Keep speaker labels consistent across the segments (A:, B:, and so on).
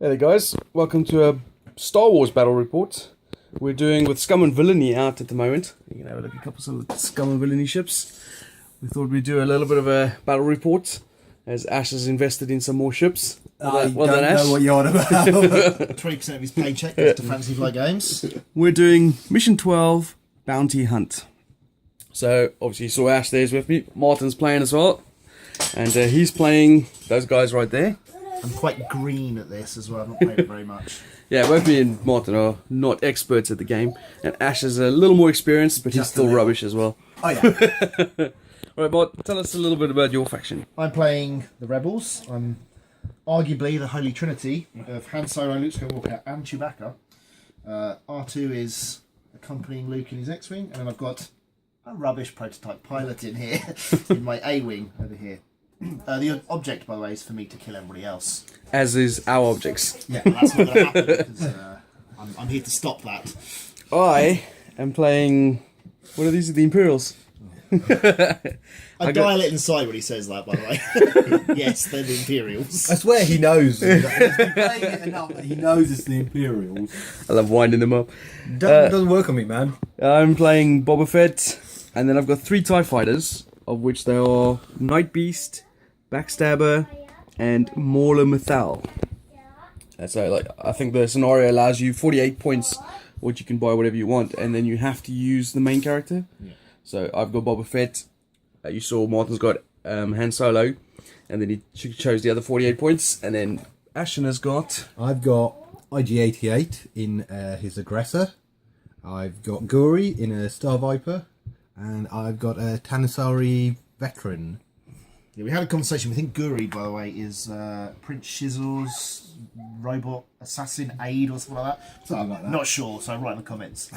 A: Hey there guys, welcome to a Star Wars battle report. We're doing with Scum Villany out at the moment. You can have a look at a couple of Scum Villany ships. We thought we'd do a little bit of a battle report as Ash has invested in some more ships.
B: I don't know what you're on about.
C: 20% of his paycheck goes to Fantasy Flight Games.
A: We're doing Mission 12 Bounty Hunt. So obviously you saw Ash there's with me. Martin's playing as well. And he's playing those guys right there.
C: I'm quite green at this as well. I've not played it very much.
A: Yeah, both me and Martin are not experts at the game. And Ash is a little more experienced, but he's still rubbish as well.
C: Oh, yeah.
A: Alright, Martin, tell us a little bit about your faction.
C: I'm playing the Rebels. I'm arguably the Holy Trinity of Han Solo, Luke Skywalker, and Chewbacca. R2 is accompanying Luke in his X-Wing, and then I've got a rubbish prototype pilot in here, in my A-Wing over here. The object, by the way, is for me to kill everybody else.
A: As is our objects.
C: Yeah, that's not going to happen, because I'm here to stop that.
A: I am playing... What are these? The Imperials.
C: I dial it inside when he says that, by the way. Yes, they're the Imperials.
B: I swear he knows. He's been playing it enough that he knows it's the Imperials.
A: I love winding them up.
B: Doesn't work on me, man.
A: I'm playing Boba Fett, and then I've got 3 TIE Fighters, of which they are Night Beast, Backstabber, and Mauler Mythal. So, like, I think the scenario allows you 48 points, which you can buy whatever you want, and then you have to use the main character. Yeah. So I've got Boba Fett. You saw Martin's got Han Solo, and then he chose the other 48 points, and then Ashton has got...
B: I've got IG-88 in his Aggressor. I've got Guri in a Star Viper, and I've got a Tanasari Veteran.
C: Yeah, we had a conversation. We think Guri, by the way, is Prince Shizzle's robot assassin aide or something like that.
B: Something like that.
C: Not sure, so write in the comments.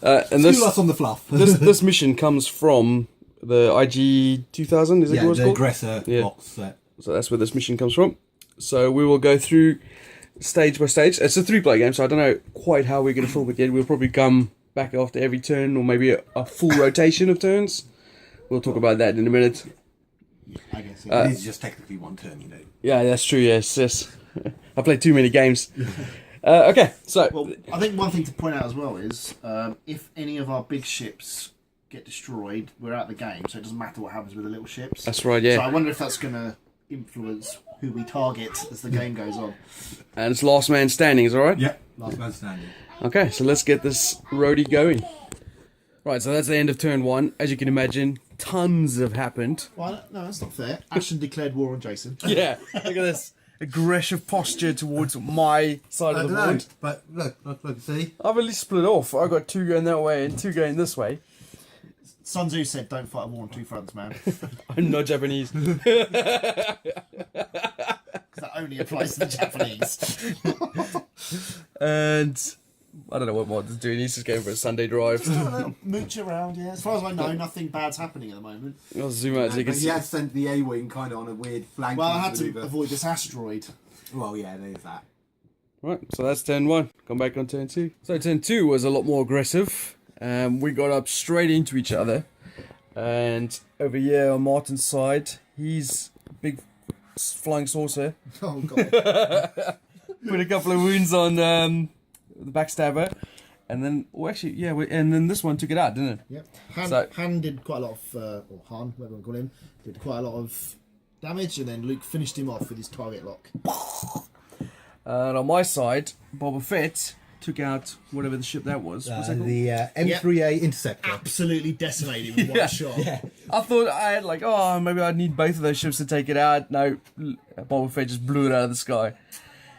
A: and this,
B: us on the fluff.
A: this mission comes from the IG 2000, is it what it's
B: the
A: called?
B: Aggressor box set.
A: So that's where this mission comes from. So we will go through stage by stage. It's a 3-player game, so I don't know quite how we're going to film it yet. We'll probably come back after every turn, or maybe a full rotation of turns. We'll talk about that in a minute.
C: I guess
B: it is just technically one turn, you know.
A: Yeah, that's true, yes. I played too many games. Okay, so...
C: Well, I think one thing to point out as well is, if any of our big ships get destroyed, we're out of the game, so it doesn't matter what happens with the little ships.
A: That's right, yeah.
C: So I wonder if that's going to influence who we target as the game goes on.
A: And it's last man standing, is that right?
B: Yeah, last man standing.
A: Okay, so let's get this roadie going. Right, so that's the end of turn 1. As you can imagine, tons have happened.
C: Well, no, that's not fair. Ashton declared war on Jason.
A: Yeah, look at this aggressive posture towards my side of the board.
B: But look, see?
A: I've at least split off. I've got 2 going that way and 2 going this way.
C: Sun Tzu said, don't fight a war on 2 fronts, man.
A: I'm not Japanese.
C: That only applies to the Japanese.
A: And... I don't know what Martin's doing. He's just going for a Sunday drive.
C: Mooch around, yeah. As far as I know, nothing bad's happening at the moment.
A: I'll zoom out so you can
B: But
A: see.
B: he has sent the A-Wing kind of on a weird flank.
C: Well, I had to avoid this asteroid.
B: Well, yeah, there's that.
A: Right, so that's turn 1. Come back on turn 2. So turn 2 was a lot more aggressive. We got up straight into each other. And over here on Martin's side, he's big flying saucer.
C: Oh, God.
A: Put a couple of wounds on the backstabber. And then, well, actually, yeah, and then this one took it out, didn't it?
C: Yep. Han did quite a lot of, or Han, whatever we call him, did quite a lot of damage, and then Luke finished him off with his target lock.
A: And on my side, Boba Fett took out whatever the ship that was. What's that called?
B: The M3A Interceptor.
C: Absolutely decimated with one shot.
B: Yeah.
A: I thought I had like, oh, maybe I'd need both of those ships to take it out. No, Boba Fett just blew it out of the sky.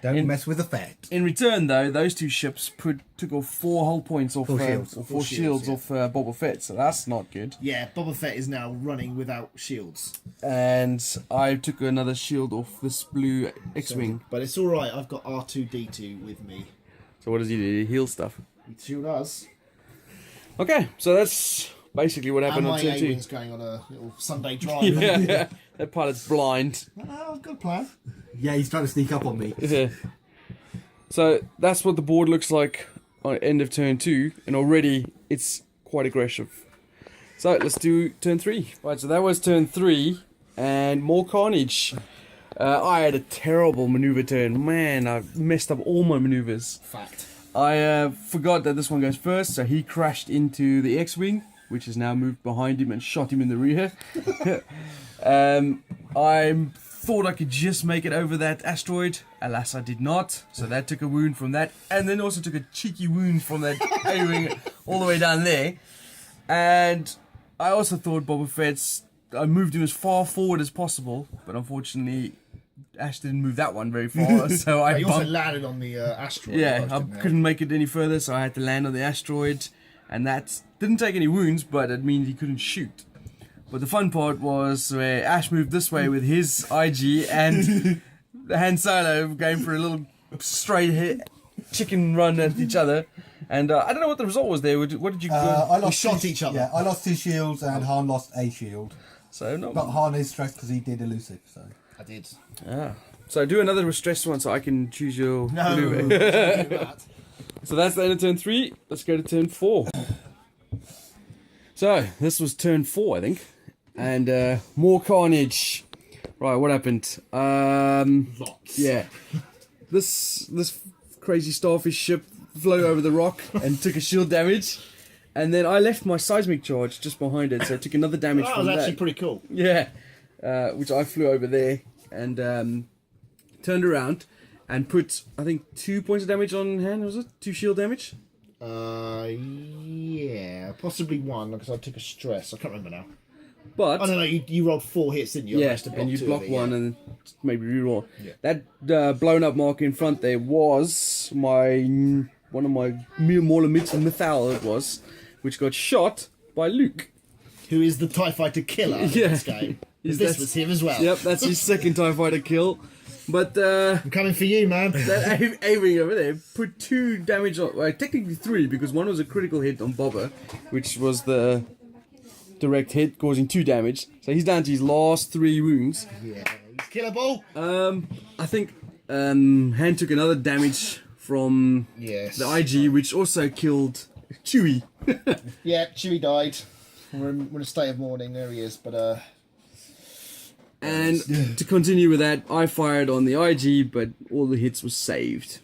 B: Don't mess with the Fett.
A: In return, though, those 2 ships took off 4 hull points off,
B: 4 shields.
A: or 4 shields off Boba Fett, so that's not good.
C: Yeah, Boba Fett is now running without shields.
A: And I took another shield off this blue X-Wing.
C: But it's alright, I've got R2-D2 with me.
A: So what does he do? He heals stuff.
C: He sure does.
A: Okay, so that's basically what happened
C: And
A: on
C: my
A: turn 2.
C: A-Wing's going on a little Sunday drive.
A: Yeah, that pilot's blind.
C: I've got a plan.
B: Yeah, he's trying to sneak up on me.
A: Yeah. So that's what the board looks like on end of turn 2, and already it's quite aggressive. So let's do turn 3. Right, so that was turn 3, and more carnage. I had a terrible maneuver turn. Man, I messed up all my maneuvers.
C: Fact.
A: I forgot that this one goes first, so he crashed into the X-Wing, which is now moved behind him and shot him in the rear. I thought I could just make it over that asteroid. Alas, I did not. So that took a wound from that, and then also took a cheeky wound from that A-Wing all the way down there. And I also thought Boba Fett's... I moved him as far forward as possible, but unfortunately... Ash didn't move that one very far, so I
C: You also
A: bumped.
C: landed on the asteroid.
A: Yeah, I couldn't make it any further, so I had to land on the asteroid, and that didn't take any wounds, but it means he couldn't shoot. But the fun part was where Ash moved this way with his IG, and Han Solo going for a little straight hit chicken run at each other. And I don't know what the result was there. What did you?
B: I lost
C: shot
B: two-
C: each other.
B: Yeah, I lost 2 shields and Han lost a shield.
A: So not.
B: But Han is stressed because he did elusive. So
C: I did.
A: So do another stress one so I can choose your
C: No.
A: maneuver.
C: Don't do that.
A: So that's the end of turn 3. Let's go to turn 4. So this was turn 4, I think, and more carnage. Right, what happened?
C: Lots.
A: Yeah, this crazy starfish ship flew over the rock and took a shield damage, and then I left my seismic charge just behind it, so it took another damage
C: That
A: from
C: was
A: that.
C: actually pretty cool.
A: Yeah, which I flew over there and turned around and put, I think, 2 points of damage on Han, was it? 2 shield damage?
C: Yeah, possibly 1 because I took a stress. I can't remember now.
A: But,
C: Oh no, you rolled 4 hits, didn't you? I
A: yeah,
C: managed to block
A: and you
C: 2
A: block
C: of it,
A: one
C: yeah.
A: and maybe reroll.
C: Yeah.
A: That blown up mark in front there was one of my Mauler Mythal it was, which got shot by Luke.
C: Who is the TIE Fighter killer in
A: Yeah.
C: this game?
A: Is
C: This
A: that-
C: was him as well.
A: Yep, that's his second TIE Fighter kill. But
C: I'm coming for you, man.
A: that A-Wing over there put 2 damage on, well, technically 3, because one was a critical hit on Boba, which was the direct hit causing 2 damage. So he's down to his last 3 wounds.
C: Yeah, he's killable.
A: I think Han took another damage from
C: Yes.
A: the IG, which also killed Chewie.
C: Yeah, Chewie died. We're in a state of mourning. There he is. But
A: And to continue with that, I fired on the IG, but all the hits were saved.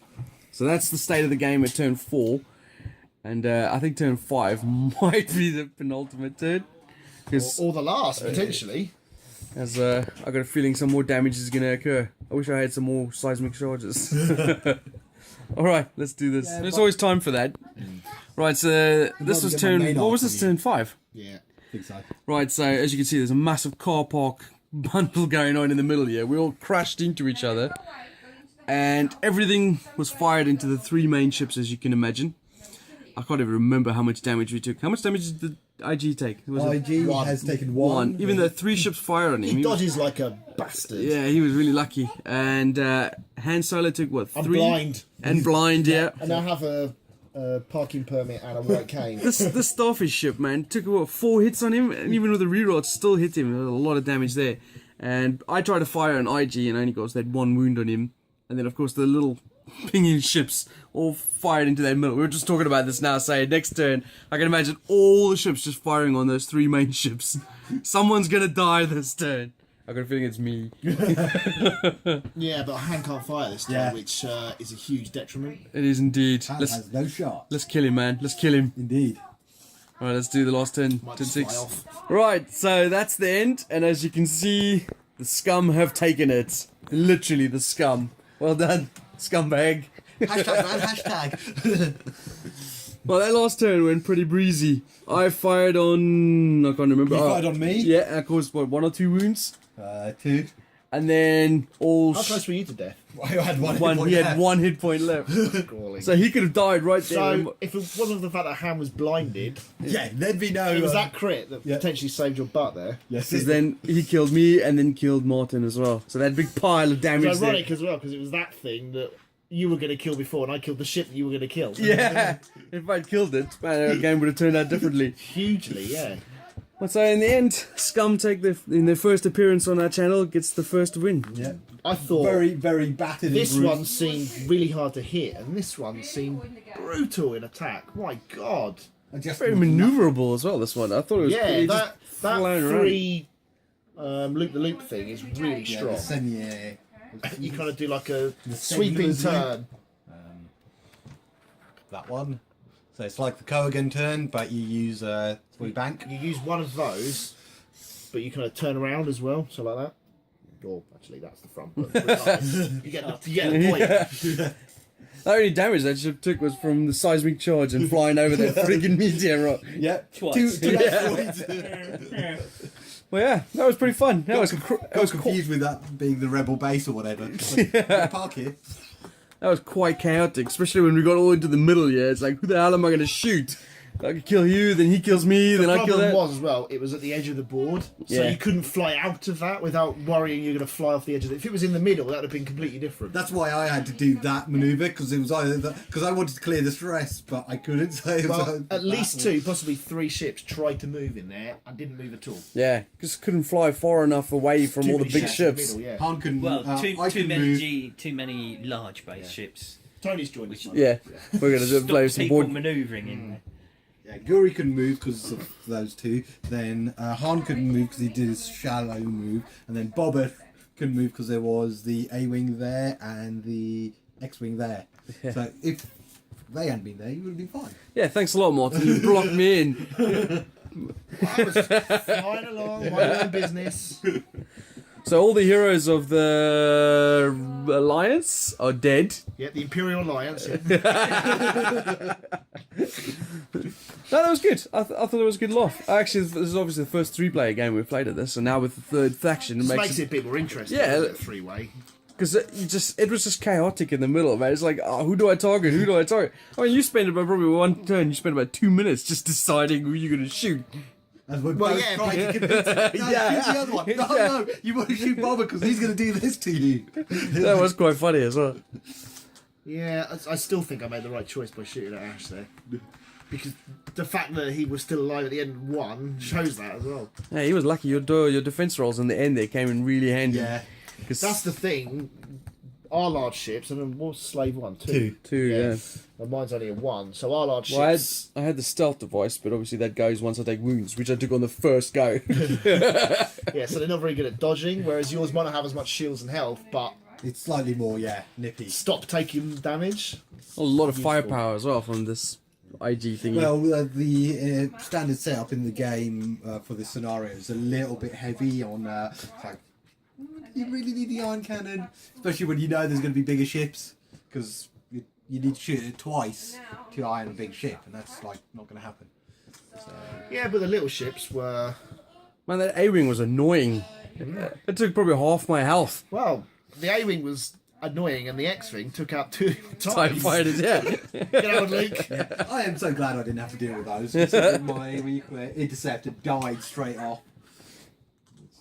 A: So that's the state of the game at turn 4. And I think turn 5 might be the penultimate turn. Because
C: or the last potentially.
A: as I got a feeling some more damage is going to occur. I wish I had some more seismic charges. Alright, let's do this. There's always time for that. Right, so this was
B: get my
A: turn...
B: main
A: What was
B: arc
A: this,
B: for you.
A: turn 5?
C: Yeah.
B: I think so.
A: Right, so as you can see, there's a massive car park bundle going on in the middle here. We all crashed into each other, and everything was fired into the 3 main ships, as you can imagine. I can't even remember how much damage we took. How much damage did the IG take? Was it
B: IG
C: 1.
B: has taken
A: 1?
B: one.
A: Even though 3 ships fired on him.
C: He
A: was-
C: dodges like a bastard.
A: yeah, he was really lucky. And Han Solo took what? 3?
C: I'm blind.
A: And blind, yeah.
C: And I have a parking permit and a white cane.
A: This starfish ship, man, took what, 4 hits on him, and even with the reroll, it still hit him. There was a lot of damage there. And I tried to fire an IG and only got that 1 wound on him. And then, of course, the little pinging ships all fired into that middle. We were just talking about this now, say next turn, I can imagine all the ships just firing on those 3 main ships. Someone's gonna die this turn. I got a feeling it's me.
C: Yeah, but Han can't fire this time,
B: Yeah.
C: which is a huge detriment.
A: It is indeed.
B: Han
A: Let's
B: has no shot.
A: kill him, man. Let's kill him.
B: Indeed.
A: Alright, let's do the last turn.
C: Might
A: Turn
C: just
A: 6.
C: fly off.
A: Right, so that's the end, and as you can see, the scum have taken it. Literally, the scum. Well done, scumbag.
B: Hashtag, man, hashtag.
A: Well, that last turn went pretty breezy. I fired on... I can't remember.
B: You
A: Oh,
B: fired on me?
A: Yeah, I caused, what, 1 or 2 wounds?
B: 2.
A: And then all...
C: How close were you to death?
B: I had one.
A: he had 1 hit point left.
C: Crawling.
A: So he could have died right there.
C: So, if it wasn't for the fact that Han was blinded,
B: Yeah, there'd be no.
C: it was that crit that
B: yeah.
C: potentially saved your butt there.
B: Yes.
A: Because then he killed me and then killed Martin as well. So that big pile of
C: It
A: damage
C: was
A: there.
C: ironic as well, because it was that thing that you were going to kill before, and I killed the ship that you were going to kill.
A: Yeah, if I'd killed it, man, the game would have turned out differently.
C: Hugely, yeah.
A: But so in the end, Scum in their first appearance on our channel gets the first win.
B: Yeah.
C: I thought
B: Very, very battered.
C: this
B: and bruised.
C: one seemed really hard to hit, and this one seemed brutal in attack. My God.
B: And just
A: Very maneuverable as well, this one. I thought it was
C: Yeah,
A: pretty
C: that
A: just flying around.
C: 3 loop thing is really
B: Yeah,
C: strong.
B: the semi-air.
C: You kind of do like a
B: The
C: sweeping
B: Sentinel's
C: turn.
B: That one. So it's like the Kogan turn, but you use 3 bank.
C: You use one of those, but you kind of turn around as well, so like that. Or actually, that's the front. But regardless, you get the point.
A: The only damage that ship took was from the seismic charge and flying over that friggin' meteor rock.
B: Yeah,
D: Twice.
B: two
A: Yeah. Well, yeah, that was pretty fun. That was
B: I was confused with that being the rebel base or whatever. Like, park here.
A: That was quite chaotic, especially when we got all into the middle. Yeah, it's like, who the hell am I going to shoot? I could kill you, then he kills me, then I kill
C: The
A: that.
C: problem was as well, it was at the edge of the board, so
A: Yeah.
C: you couldn't fly out of that without worrying you're going to fly off the edge of it. If it was in the middle, that would have been completely different.
B: That's why I had to do that maneuver, because it was either because I wanted to clear the stress, but I couldn't. So it was
C: Well, at least 2, possibly 3 ships tried to move in there and didn't move at all.
A: Yeah, just couldn't fly far enough away from all the
C: Too
A: big
C: many in the
A: ships.
C: middle, yeah.
B: Han couldn't.
D: Well,
B: I
D: too
B: could
D: many
B: move.
D: too many large base ships.
C: Tony's joined us.
A: Yeah, we're going to
D: Stop
A: play some
D: people
A: board.
D: manoeuvring in there.
B: Yeah, Guri couldn't move because of those 2. Then Han couldn't move because he did his shallow move, and then Boba couldn't move because there was the A-wing there and the X-wing there.
A: Yeah.
B: So if they hadn't been there, you would have been fine.
A: Yeah, thanks a lot, Martin. You blocked me in.
C: I was flying along, my own business.
A: So all the heroes of the Alliance are dead.
C: Yeah, the Imperial Alliance. Yeah.
A: No, that was good. I thought it was a good laugh. Actually, this is obviously the first 3-player game we've played at this, and now with the third faction, it
C: This
A: makes
C: makes it a bit more interesting.
A: Yeah.
C: Yeah, 3-way.
A: because it was just chaotic in the middle, man. It's like, oh, who do I target? Who do I target? I mean, you spent about probably one turn. You spent about 2 minutes just deciding who you're going to shoot.
B: As we're
C: Well,
B: both
C: yeah,
B: trying to convince him, no,
A: Yeah.
B: shoot the other one. No,
A: Yeah.
B: no, you want to shoot Boba because he's going to do this to you.
A: That was quite funny as well.
C: Yeah, I still think I made the right choice by shooting at Ash there. Because the fact that he was still alive at the end and won shows that as well.
A: Yeah, he was lucky. Your defense rolls in the end there came in really handy.
B: Yeah.
A: 'Cause
C: That's the thing. Our large ships, and then what's Slave 1? 2.
A: two, yeah.
C: And mine's only a 1, so our large
A: Well,
C: ships.
A: I had the stealth device, but obviously that goes once I take wounds, which I took on the first go.
C: Yeah, so they're not very good at dodging, whereas yours might not have as much shields and health, but
B: It's slightly more, nippy.
C: stop taking damage.
A: A lot of firepower as well from this IG thingy.
B: Well, the standard setup in the game for this scenario is a little bit heavy on. Like, you really need the iron cannon, especially when you know there's going to be bigger ships, because you need to shoot it twice to iron a big ship, and that's like not going to happen. So,
C: Yeah, but the little ships were.
A: Man, that A-wing was annoying. It took probably half my health.
C: Well, the A-wing was annoying, and the X-wing took out 2
A: TIE
C: times.
A: fighters, yeah.
C: Get out, Luke.
B: I am so glad I didn't have to deal with those. Considering my interceptor died straight off.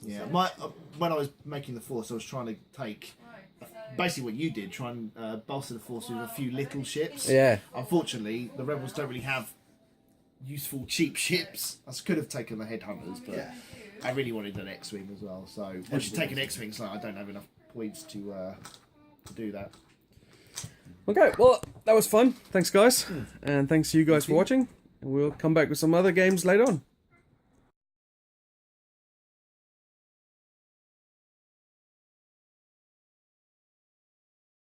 C: Yeah, when I was making the force, I was trying to take basically what you did, try and bolster the force with a few little ships.
A: Yeah.
C: Unfortunately, the rebels don't really have useful cheap ships. I could have taken the headhunters, but I really wanted an X-wing as well. So once you take an X-wing, it's like I don't have enough points to do that.
A: Okay, well, that was fun. Thanks, guys. And thanks to you guys for watching. And we'll come back with some other games later on.